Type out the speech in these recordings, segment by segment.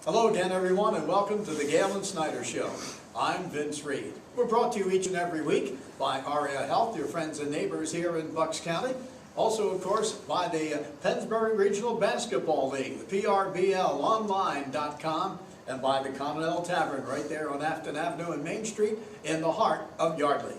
Hello again, everyone, and welcome to the Galen Snyder Show. I'm Vince Reed. We're brought to you each and every week by Aria Health, your friends and neighbors here in Bucks County. Also, of course, by the Pennsbury Regional Basketball League, the PRBLonline.com, and by the Continental Tavern right there on Afton Avenue and Main Street in the heart of Yardley.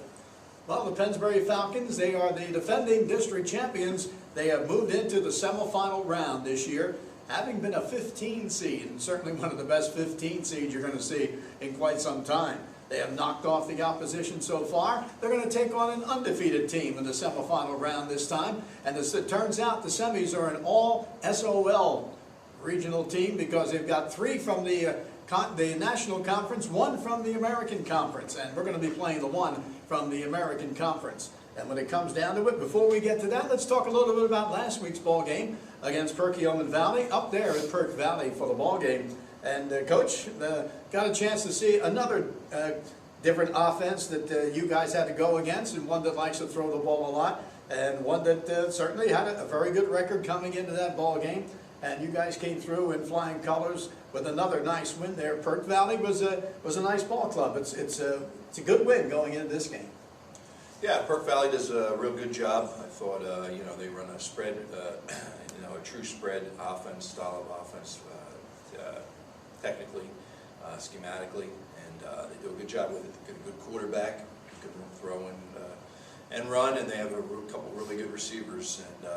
Well, the Pennsbury Falcons, they are the defending district champions. They have moved into the semifinal round this year, having been a 15 seed, and certainly one of the best 15 seeds you're going to see in quite some time. They have knocked off the opposition so far. They're going to take on an undefeated team in the semifinal round this time. And as it turns out, the semis are an all SOL regional team because they've got 3 from the National Conference, 1 from the American Conference, and we're going to be playing the 1 from the American Conference. And when it comes down to it, before we get to that, let's talk a little bit about last week's ball game against Perkiomen Valley, up there at Perk Valley for the ball game. And Coach, got a chance to see another different offense that you guys had to go against, and one that likes to throw the ball a lot, and one that certainly had a very good record coming into that ball game. And you guys came through in flying colors with another nice win there. Perk Valley was a nice ball club. It's a good win going into this game. Yeah, Perk Valley does a real good job. I thought, they run a spread, a true spread offense, style of offense, technically, schematically, and they do a good job with it. They get a good quarterback, good throw and run, and they have a couple really good receivers. And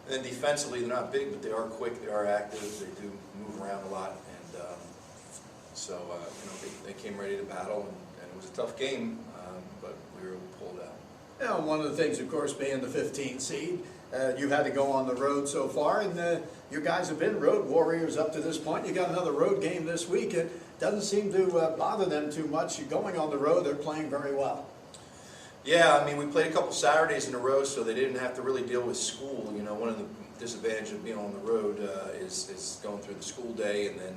then defensively, they're not big, but they are quick, they are active, they do move around a lot, and they came ready to battle, and it was a tough game, but we were able to pull it out. Yeah, one of the things, of course, being the 15 seed, you've had to go on the road so far, and you guys have been road warriors up to this point. You got another road game this week. It doesn't seem to bother them too much. You're going on the road, they're playing very well. Yeah, I mean, we played a couple Saturdays in a row, so they didn't have to really deal with school. You know, one of the disadvantages of being on the road is going through the school day and then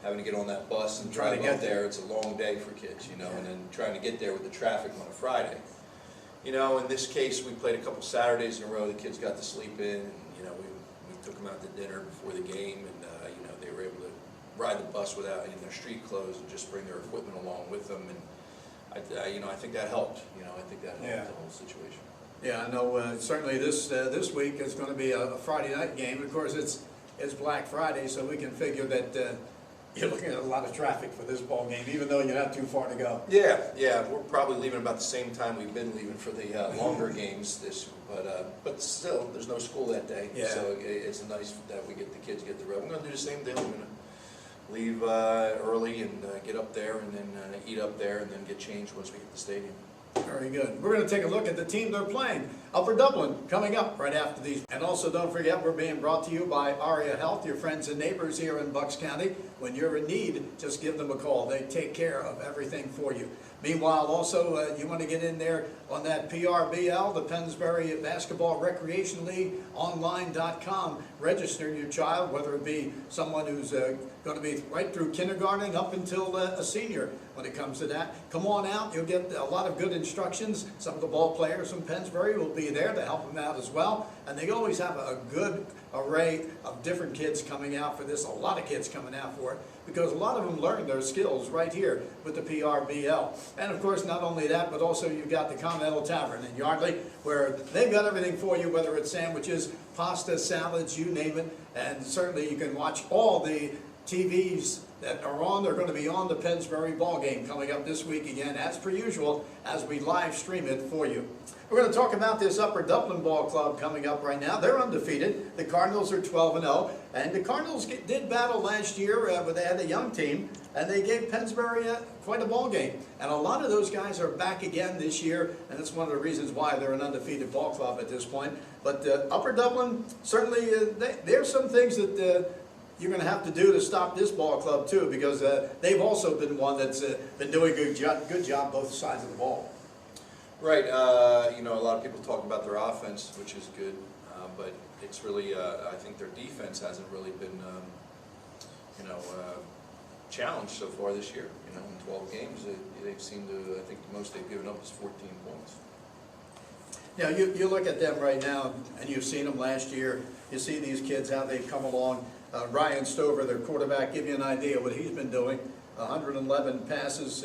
having to get on that bus and trying to get there. It's a long day for kids, you know, and then trying to get there with the traffic on a Friday. You know, in this case, we played a couple Saturdays in a row. The kids got to sleep in, and, you know, we took them out to dinner before the game, and, they were able to ride the bus without in their street clothes and just bring their equipment along with them. And I think that helped. I think that helped the whole situation. Yeah, I know. Certainly, this week is going to be a Friday night game. Of course, it's Black Friday, so we can figure that you're looking at a lot of traffic for this ball game, even though you're not too far to go. Yeah, we're probably leaving about the same time we've been leaving for the longer games but still, there's no school that day. Yeah. So it's nice that the kids get the road. We're going to do the same thing. We're going to leave early and get up there, and then eat up there, and then get changed once we hit the stadium. Very good. We're going to take a look at the team they're playing. Upper Dublin coming up right after these. And also don't forget, we're being brought to you by Aria Health, your friends and neighbors here in Bucks County. When you're in need, just give them a call. They take care of everything for you. Meanwhile, also, you want to get in there on that PRBL, the Pennsbury Basketball Recreation League, online.com. Register your child, whether it be someone who's going to be right through kindergarten up until a senior when it comes to that. Come on out. You'll get a lot of good instructions. Some of the ball players from Pennsbury will be there to help them out as well. And they always have a good array of different kids coming out for this, a lot of kids coming out for it, because a lot of them learn their skills right here with the PRBL. And of course, not only that, but also you've got the Continental Tavern in Yardley, where they've got everything for you, whether it's sandwiches, pasta, salads, you name it. And certainly you can watch all the TVs that are on. They're going to be on the Pennsbury ball game coming up this week again, as per usual, as we live stream it for you. We're going to talk about this Upper Dublin Ball Club coming up right now. They're undefeated. The Cardinals are 12-0, and the Cardinals did battle last year, but they had a young team, and they gave Pennsbury quite a ball game. And a lot of those guys are back again this year, and that's one of the reasons why they're an undefeated ball club at this point. But Upper Dublin, certainly, there's some things that you're going to have to do to stop this ball club too, because they've also been one that's been doing a good job both sides of the ball. Right. A lot of people talk about their offense, which is good, but it's really, I think their defense hasn't really been, challenged so far this year. In 12 games, they've seemed to, I think the most they've given up is 14 points. Yeah, you look at them right now, and you've seen them last year. You see these kids, how they've come along. Ryan Stover, their quarterback, give you an idea what he's been doing. 111 passes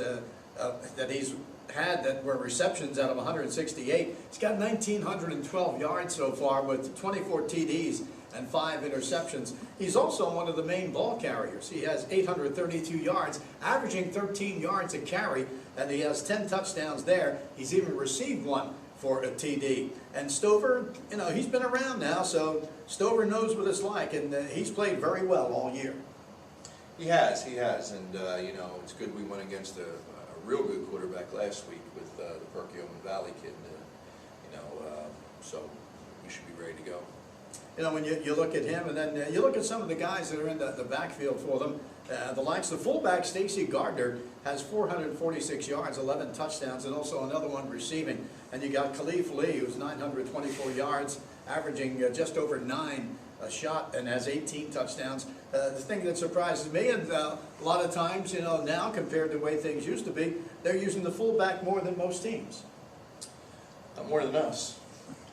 that he's had that were receptions out of 168. He's got 1,912 yards so far with 24 TDs and 5 interceptions. He's also one of the main ball carriers. He has 832 yards, averaging 13 yards a carry, and he has 10 touchdowns there. He's even received one for a TD. And Stover, you know, he's been around now, so Stover knows what it's like, and he's played very well all year. He has, and you know, it's good we went against a real good quarterback last week with the Perkiomen Valley kid, you know, so we should be ready to go. You know, when you look at him, and then you look at some of the guys that are in the backfield for them, the likes of fullback Stacy Gardner has 446 yards, 11 touchdowns, and also another one receiving. And you got Khalif Lee, who's 924 yards, averaging just over 9 a shot, and has 18 touchdowns. The thing that surprises me, and a lot of times, you know, now compared to the way things used to be, they're using the fullback more than most teams. Not more than us.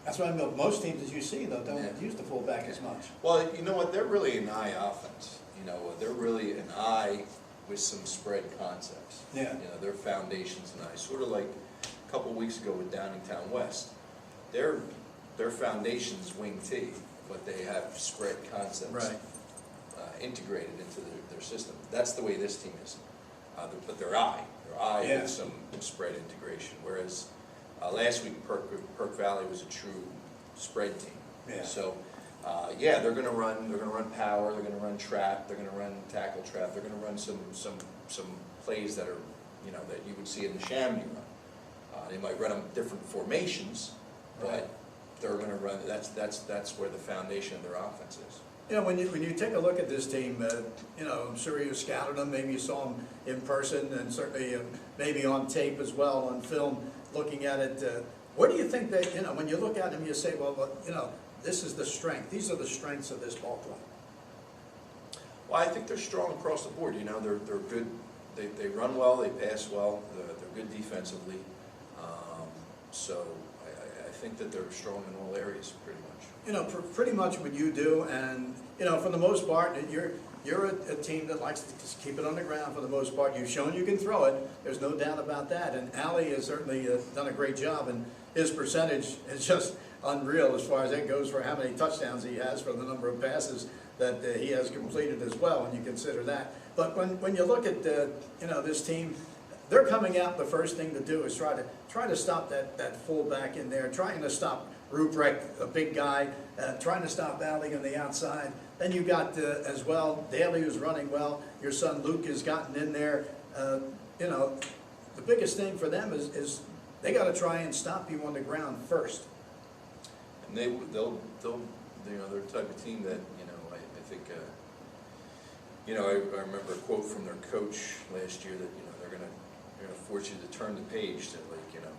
That's why most teams, as you see, though, don't use the fullback as much. Well, you know what? They're really an eye offense. You know, they're really an eye with some spread concepts. Yeah. You know, their foundation's an eye. Sort of like a couple of weeks ago with Downingtown West. Their foundation's wing T, but they have spread concepts integrated into their system. That's the way this team is. But their eye with some spread integration. Whereas last week, Perk Valley was a true spread team. Yeah. So, yeah, they're going to run. They're going to run power. They're going to run trap. They're going to run tackle trap. They're going to run some plays that are, you know, that you would see in the Chamonix run. They might run them different formations, but they're going to run. That's where the foundation of their offense is. You know, when you take a look at this team, you know, I'm sure you scouted them. Maybe you saw them in person, and certainly maybe on tape as well, on film. Looking at it, what do you think that, you know, when you look at them, you say, well, you know, this is the strength. These are the strengths of this ball club. Well, I think they're strong across the board. You know, they're good. They run well. They pass well. They're good defensively. So I think that they're strong in all areas, pretty much. You know, pretty much what you do, and you know, for the most part, you're a team that likes to just keep it on the ground for the most part. You've shown you can throw it. There's no doubt about that. And Ali has certainly done a great job, and his percentage is just unreal as far as that goes for how many touchdowns he has, for the number of passes that he has completed as well, when you consider that. But when you look at you know, this team, they're coming out. The first thing to do is try to stop that fullback in there, trying to stop Ruprecht, a big guy, trying to stop Ali on the outside. Then you got as well Daly, who's running well. Your son Luke has gotten in there. You know, the biggest thing for them is they got to try and stop you on the ground first. And they'll you know, they're the type of team that, you know, I think you know, I remember a quote from their coach last year that, you know, they're gonna force you to turn the page to, like, you know,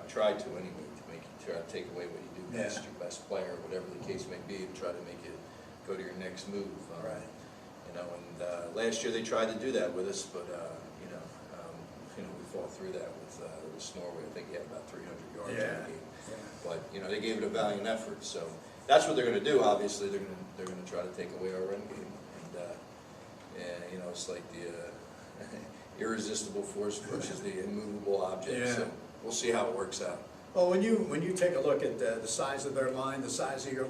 try to anyway, to make you try to take away what you do best, your best player, whatever the case may be, and try to make you go to your next move. You know, and last year they tried to do that with us, but you know, we fought through that with Norway. I think he had about 300 yards in the game. But you know, they gave it a valiant effort. So that's what they're going to do. Obviously, they're going to try to take away our run game, and you know, it's like the irresistible force versus the immovable object. So we'll see how it works out. Well, when you take a look at the size of their line, the size of your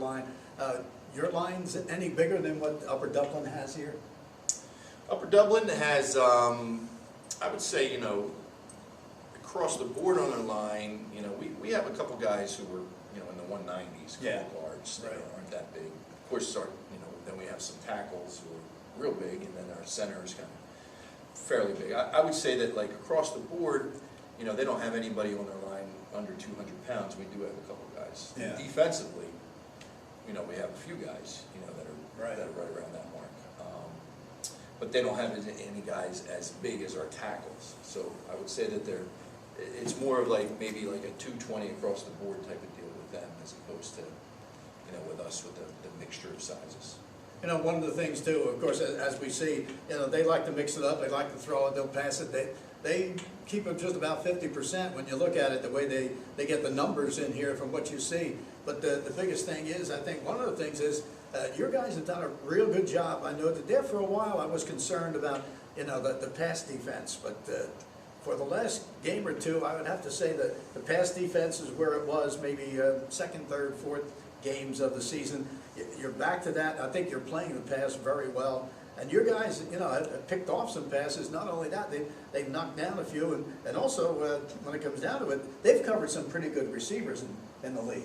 line's any bigger than what Upper Dublin has here? Upper Dublin has, I would say, you know, across the board on their line, you know, we have a couple guys who were, you know, in the 190s, couple guards that aren't that big. Of course, you know, then we have some tackles who are real big, and then our center is kind of fairly big. I would say that, like, across the board, you know, they don't have anybody on their line under 200 pounds. We do have a couple guys. Defensively, you know, we have a few guys, you know, that are right around that mark. But they don't have any guys as big as our tackles. So I would say that it's more of like maybe like a 220 across the board type of deal with them, as opposed to, you know, with us with the mixture of sizes. You know, one of the things too, of course, as we see, you know, they like to mix it up. They like to throw it. They'll pass it. They keep it just about 50% when you look at it, the way they get the numbers in here from what you see. But the biggest thing is, I think one of the things is your guys have done a real good job. I know that there for a while I was concerned about, the pass defense, but for the last game or two, I would have to say that the pass defense is where it was maybe second, third, fourth games of the season. You're back to that. I think you're playing the pass very well. And your guys, have picked off some passes. Not only that, they've knocked down a few, and also when it comes down to it, they've covered some pretty good receivers in the league.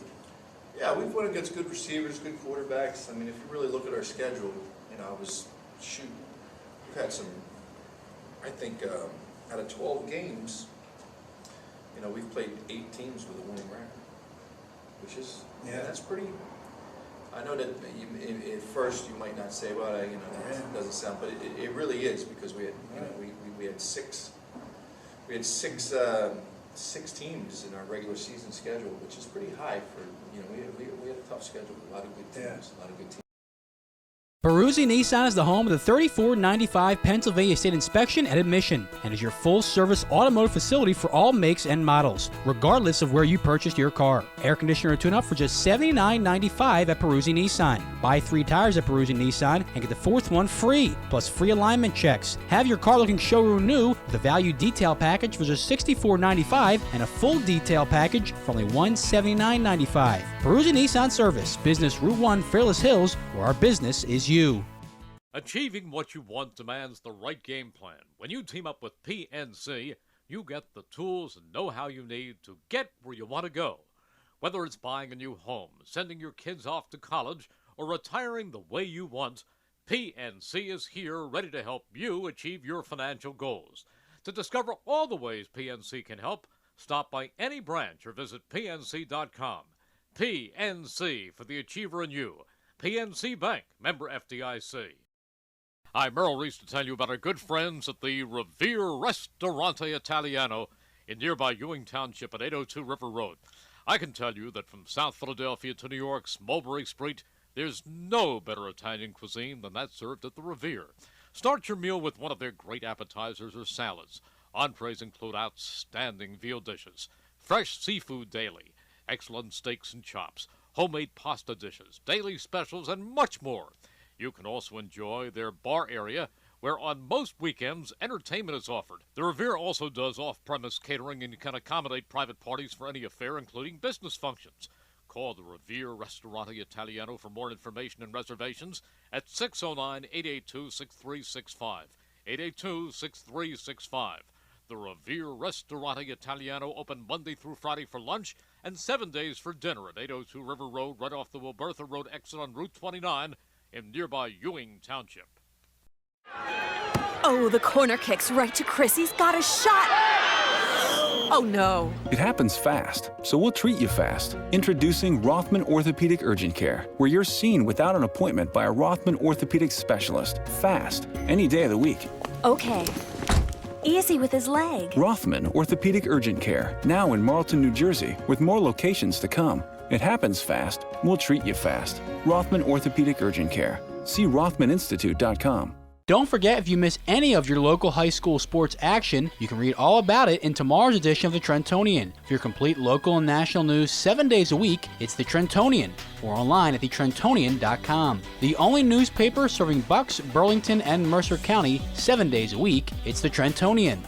Yeah, we've won against good receivers, good quarterbacks. I mean, if you really look at our schedule, we've had some, I think, out of 12 games, we've played 8 teams with a winning record, which is, that's pretty. I know that at first you might not say, well, it doesn't sound, but it really is, because we had, we had six teams in our regular season schedule, which is pretty high for, we had a tough schedule with a lot of good teams, a lot of good teams. Peruzzi Nissan is the home of the 3495 Pennsylvania State Inspection and Admission and is your full-service automotive facility for all makes and models, regardless of where you purchased your car. Air conditioner tune-up for just $79.95 at Peruzzi Nissan. Buy 3 tires at Peruzzi Nissan and get the 4th one free, plus free alignment checks. Have your car looking showroom new with a value detail package for just $64.95 and a full detail package for only $179.95. Peruzzi Nissan Service, Business Route 1, Fairless Hills, where our business is you. Achieving what you want demands the right game plan. When you team up with PNC, you get the tools and know-how you need to get where you want to go. Whether it's buying a new home, sending your kids off to college, or retiring the way you want, PNC is here ready to help you achieve your financial goals. To discover all the ways PNC can help, stop by any branch or visit PNC.com. PNC for the achiever in you. PNC Bank, member FDIC. I'm Merrill Reese to tell you about our good friends at the Revere Ristorante Italiano in nearby Ewing Township at 802 River Road. I can tell you that from South Philadelphia to New York's Mulberry Street, there's no better Italian cuisine than that served at the Revere. Start your meal with one of their great appetizers or salads. Entrees include outstanding veal dishes, fresh seafood daily, excellent steaks and chops, homemade pasta dishes, daily specials, and much more. You can also enjoy their bar area, where on most weekends, entertainment is offered. The Revere also does off-premise catering and can accommodate private parties for any affair, including business functions. Call the Revere Ristorante Italiano for more information and reservations at 609-882-6365, 882-6365. The Revere Ristorante Italiano, open Monday through Friday for lunch and 7 days for dinner at 802 River Road, right off the Wilbertha Road exit on Route 29 in nearby Ewing Township. Oh, the corner kick's right to Chris. He's got a shot. Oh, no. It happens fast, so we'll treat you fast. Introducing Rothman Orthopedic Urgent Care, where you're seen without an appointment by a Rothman orthopedic specialist. Fast, any day of the week. Okay. Easy with his leg. Rothman Orthopedic Urgent Care, now in Marlton, New Jersey, with more locations to come. It happens fast. We'll treat you fast. Rothman Orthopedic Urgent Care. See RothmanInstitute.com. Don't forget, if you miss any of your local high school sports action, you can read all about it in tomorrow's edition of the Trentonian. For your complete local and national news 7 days a week, it's the Trentonian, or online at thetrentonian.com. The only newspaper serving Bucks, Burlington, and Mercer County 7 days a week, it's the Trentonian.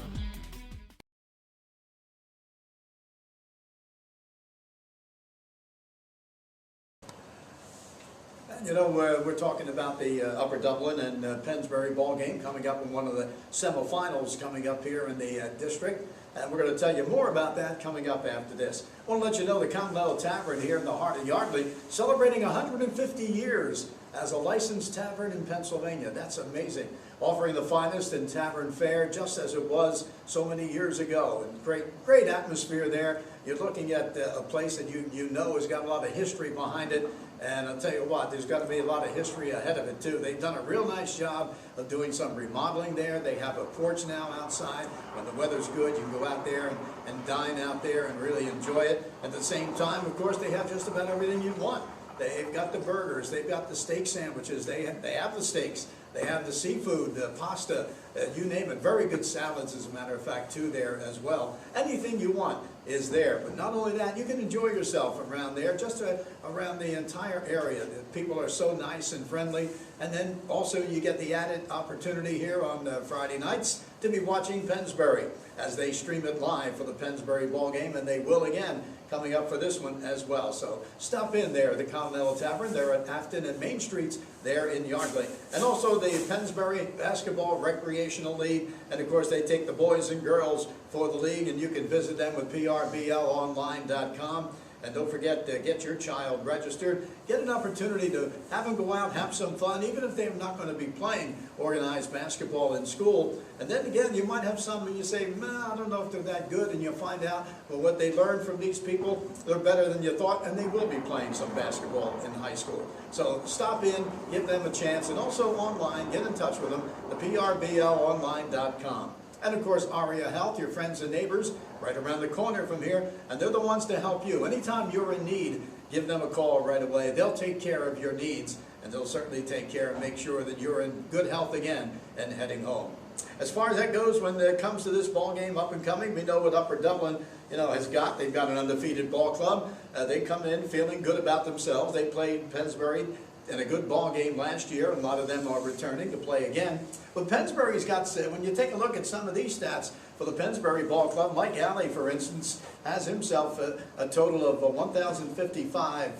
We're talking about the Upper Dublin and Pennsbury ball game coming up in one of the semifinals coming up here in the district. And we're going to tell you more about that coming up after this. I want to let you know the Continental Tavern here in the heart of Yardley celebrating 150 years as a licensed tavern in Pennsylvania. That's amazing. Offering the finest in tavern fare just as it was so many years ago. And great atmosphere there. You're looking at a place that you know has got a lot of history behind it. And I'll tell you what, there's got to be a lot of history ahead of it too. They've done a real nice job of doing some remodeling there. They have a porch now outside. When the weather's good, you can go out there and dine out there and really enjoy it. At the same time, of course, they have just about everything you want. They've got the burgers, they've got the steak sandwiches, they have the steaks, they have the seafood, the pasta, you name it. Very good salads, as a matter of fact, too, there as well. Anything you want. is there. But not only that, you can enjoy yourself around there, just around the entire area. The people are so nice and friendly. And then also you get the added opportunity here on Friday nights to be watching Pennsbury as they stream it live for the Pennsbury ball game, and they will again coming up for this one as well. So stop in there at the Continental Tavern. They're at Afton and Main Streets there in Yardley. And also the Pennsbury Basketball Recreational League. And of course they take the boys and girls for the league, and you can visit them with prblonline.com. And don't forget to get your child registered. Get an opportunity to have them go out, have some fun, even if they're not going to be playing organized basketball in school. And then again, you might have some and you say, nah, I don't know if they're that good, and you'll find out, well, what they learned from these people, they're better than you thought, and they will be playing some basketball in high school. So stop in, give them a chance, and also online, get in touch with them, the prblonline.com. And of course, Aria Health, your friends and neighbors, right around the corner from here, and they're the ones to help you. Anytime you're in need, give them a call right away. They'll take care of your needs, and they'll certainly take care and make sure that you're in good health again and heading home. As far as that goes, when it comes to this ball game up and coming, we know what Upper Dublin, has got. They've got an undefeated ball club. They come in feeling good about themselves. They played Pennsbury in a good ball game last year, and a lot of them are returning to play again. But Pennsbury's got, when you take a look at some of these stats for the Pennsbury Ball Club, Mike Alley, for instance, has himself a total of 1,055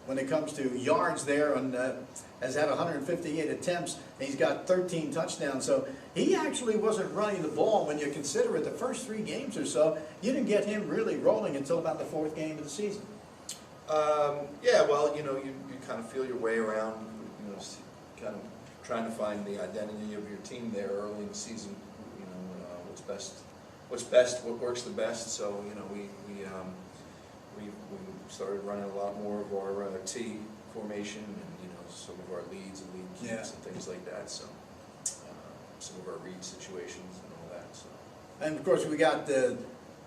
when it comes to yards there, and has had 158 attempts. He's got 13 touchdowns, so he actually wasn't running the ball when you consider it the first 3 games or so. You didn't get him really rolling until about the 4th game of the season. Yeah, well, you kind of feel your way around, kind of trying to find the identity of your team there early in the season. What's best, what works the best. So we started running a lot more of our T formation, and some of our leads and lead keeps and things like that. So some of our read situations and all that. So. And of course we got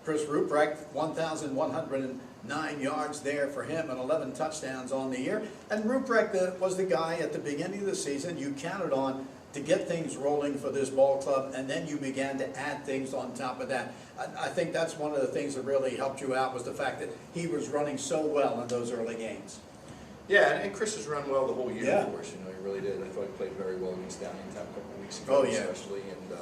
Chris Ruprecht, 1,109 yards there for him and 11 touchdowns on the year. And Ruprecht was the guy at the beginning of the season you counted on to get things rolling for this ball club, and then you began to add things on top of that. I think that's one of the things that really helped you out, was the fact that he was running so well in those early games. Yeah, and Chris has run well the whole year for us. He really did. I thought he played very well against Downingtown a couple of weeks ago, especially. And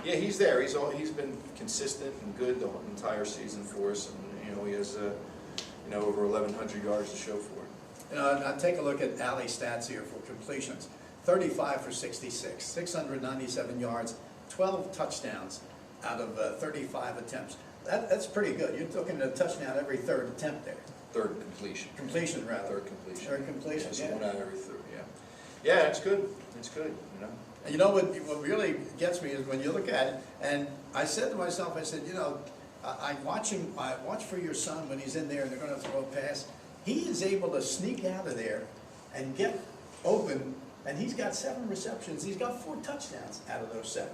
yeah, he's there. He's been consistent and good the entire season for us, and he has over 1,100 yards to show for it. I'll take a look at Alley's stats here for completions. 35 for 66, 697 yards, 12 touchdowns out of 35 attempts. That's pretty good. You're looking at a touchdown every 3rd attempt there. Third completion. Completion, rather. Third completion. Third completion, So one out of every 3rd, Yeah, it's good. It's good, And what really gets me is when you look at it, and I said to myself, I said, I watch for your son when he's in there and they're going to throw a pass. He is able to sneak out of there and get open, and he's got 7 receptions. He's got 4 touchdowns out of those 7.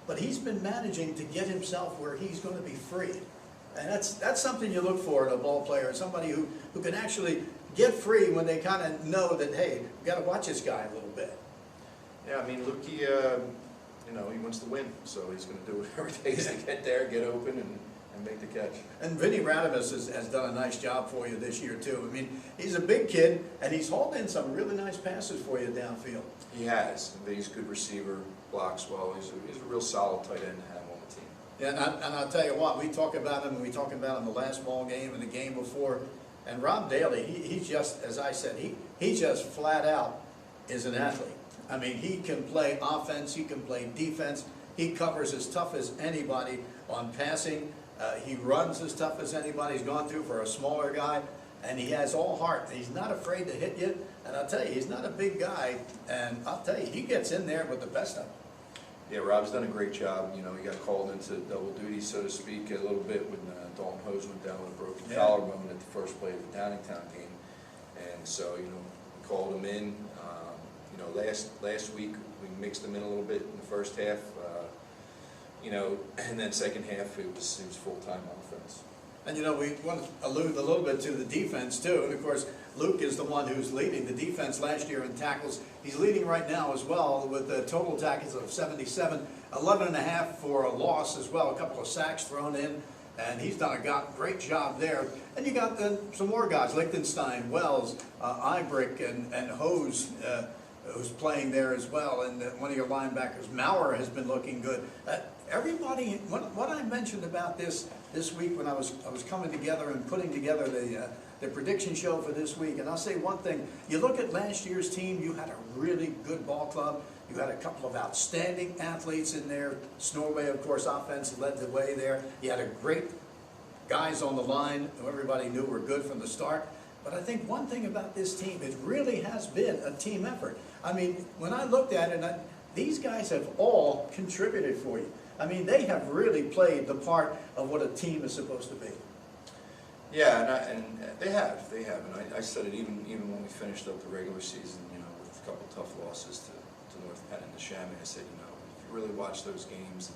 But he's been managing to get himself where he's going to be free. And that's something you look for in a ball player, somebody who can actually get free when they kind of know that, hey, we've got to watch this guy a little bit. Yeah, I mean, Luke, he wants to win, so he's going to do whatever it takes to get there, get open, and make the catch. And Vinny Radamus has done a nice job for you this year, too. I mean, he's a big kid, and he's hauled in some really nice passes for you downfield. He has. He's a good receiver, blocks well. He's a real solid tight end to have on the team. Yeah, and I'll tell you what, we talk about him, and we talked about him the last ball game and the game before. And Rob Daly, he's just, as I said, he just flat out is an athlete. I mean, he can play offense, he can play defense. He covers as tough as anybody on passing. He runs as tough as anybody's gone through for a smaller guy, and he has all heart. He's not afraid to hit you, and I'll tell you, he's not a big guy, and I'll tell you, he gets in there with the best of them. Yeah, Rob's done a great job. He got called into double duty, so to speak, a little bit when Dalton Hose went down with a broken collarbone at the first play of the Downingtown game, and so we called him in. Last week we mixed him in a little bit in the first half. And then second half it was full-time offense. And we want to allude a little bit to the defense too. And of course, Luke is the one who's leading the defense last year in tackles. He's leading right now as well with total tackles of 77, 11.5 for a loss as well, a couple of sacks thrown in. and he's done a great job there. And you got some more guys, Liechtenstein, Wells, Ibrick, and Hose, who's playing there as well, and one of your linebackers, Maurer, has been looking good. Everybody, what I mentioned about this week when I was coming together and putting together the prediction show for this week, and I'll say one thing, you look at last year's team, you had a really good ball club, you had a couple of outstanding athletes in there. Snorway, of course, offense led the way there. You had a great guys on the line who everybody knew were good from the start. But I think one thing about this team, it really has been a team effort. I mean, when I looked at it, these guys have all contributed for you. I mean, they have really played the part of what a team is supposed to be. Yeah, and they have, and I said it even when we finished up the regular season, you know, with a couple tough losses to North Penn and Neshaminy. I said, you know, if you really watch those games,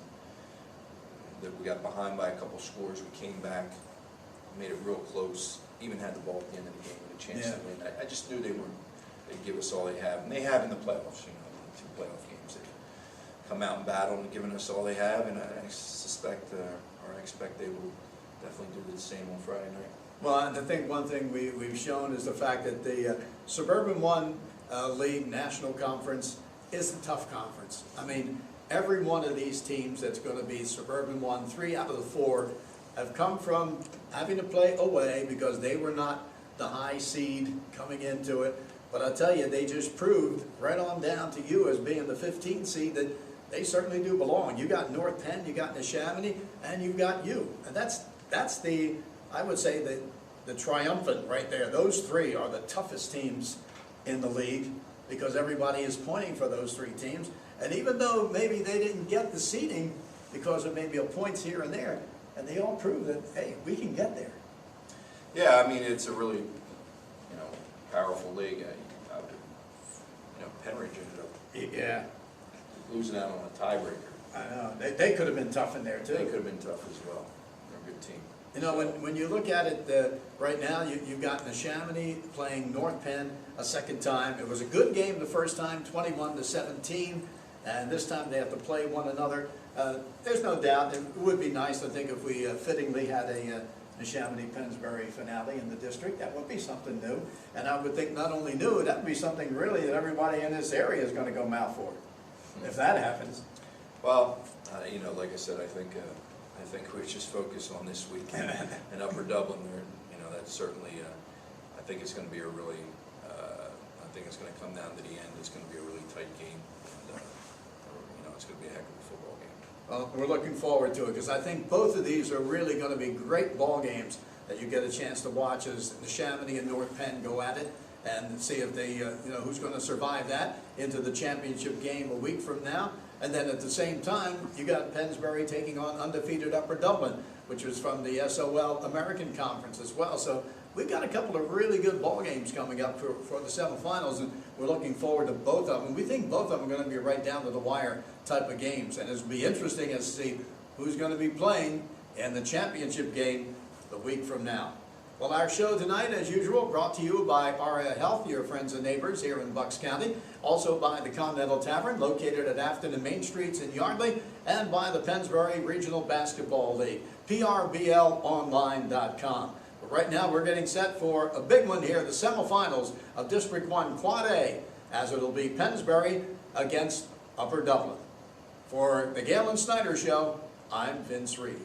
that we got behind by a couple scores, we came back, made it real close, even had the ball at the end of the game with a chance to win. I just knew they'd give us all they have, and they have in the playoffs. You know, the 2 playoff games, they've come out and battled and given us all they have, and I suspect or I expect they will definitely do the same on Friday night. Well, and I think one thing we've shown is the fact that the Suburban One League National Conference is a tough conference. I mean, every one of these teams that's going to be Suburban One, 3 out of the 4, have come from having to play away because they were not the high seed coming into it. But I'll tell you, they just proved right on down to you as being the 15th seed that they certainly do belong. You got North Penn, you got Neshaminy, and you got you. And that's the, I would say, the triumphant right there. Those 3 are the toughest teams in the league because everybody is pointing for those 3 teams. And even though maybe they didn't get the seeding because of maybe a points here and there, and they all prove that, hey, we can get there. Yeah, I mean, it's a really, you know, powerful league. You know, Penridge ended up losing out on a tiebreaker. I know. They could have been tough in there, too. They could have been tough as well. They're a good team. You know, when you look at it right now, you've got Neshaminy playing North Penn a second time. It was a good game the first time, 21-17, and this time they have to play one another. There's no doubt it would be nice, I think, if we fittingly had a Neshaminy-Pennsbury finale in the district. That would be something new. And I would think not only new, that would be something really that everybody in this area is going to go mouth for, if that happens. Well, you know, like I said, I think we just focus on this week in Upper Dublin. You know, that's certainly, I think it's going to be a really, I think it's going to come down to the end. It's going to be a really tight game. And, you know, it's going to be a heck of a football game. Well, we're looking forward to it because I think both of these are really going to be great ball games that you get a chance to watch as Neshaminy and North Penn go at it and see if they, you know, who's going to survive that into the championship game a week from now. And then at the same time, you got Pennsbury taking on undefeated Upper Dublin, which was from the SOL American Conference as well. So we've got a couple of really good ball games coming up for the semifinals, and we're looking forward to both of them. We think both of them are going to be right down to the wire type of games, and it'll be interesting to see who's going to be playing in the championship game the week from now. Well, our show tonight, as usual, brought to you by Aria Health, your friends and neighbors here in Bucks County, also by the Continental Tavern, located at Afton and Main Streets in Yardley, and by the Pennsbury Regional Basketball League, PRBLOnline.com. But right now, we're getting set for a big one here, the semifinals of District 1 Quad A, as it'll be Pennsbury against Upper Dublin. For the Galen Snyder Show, I'm Vince Reed.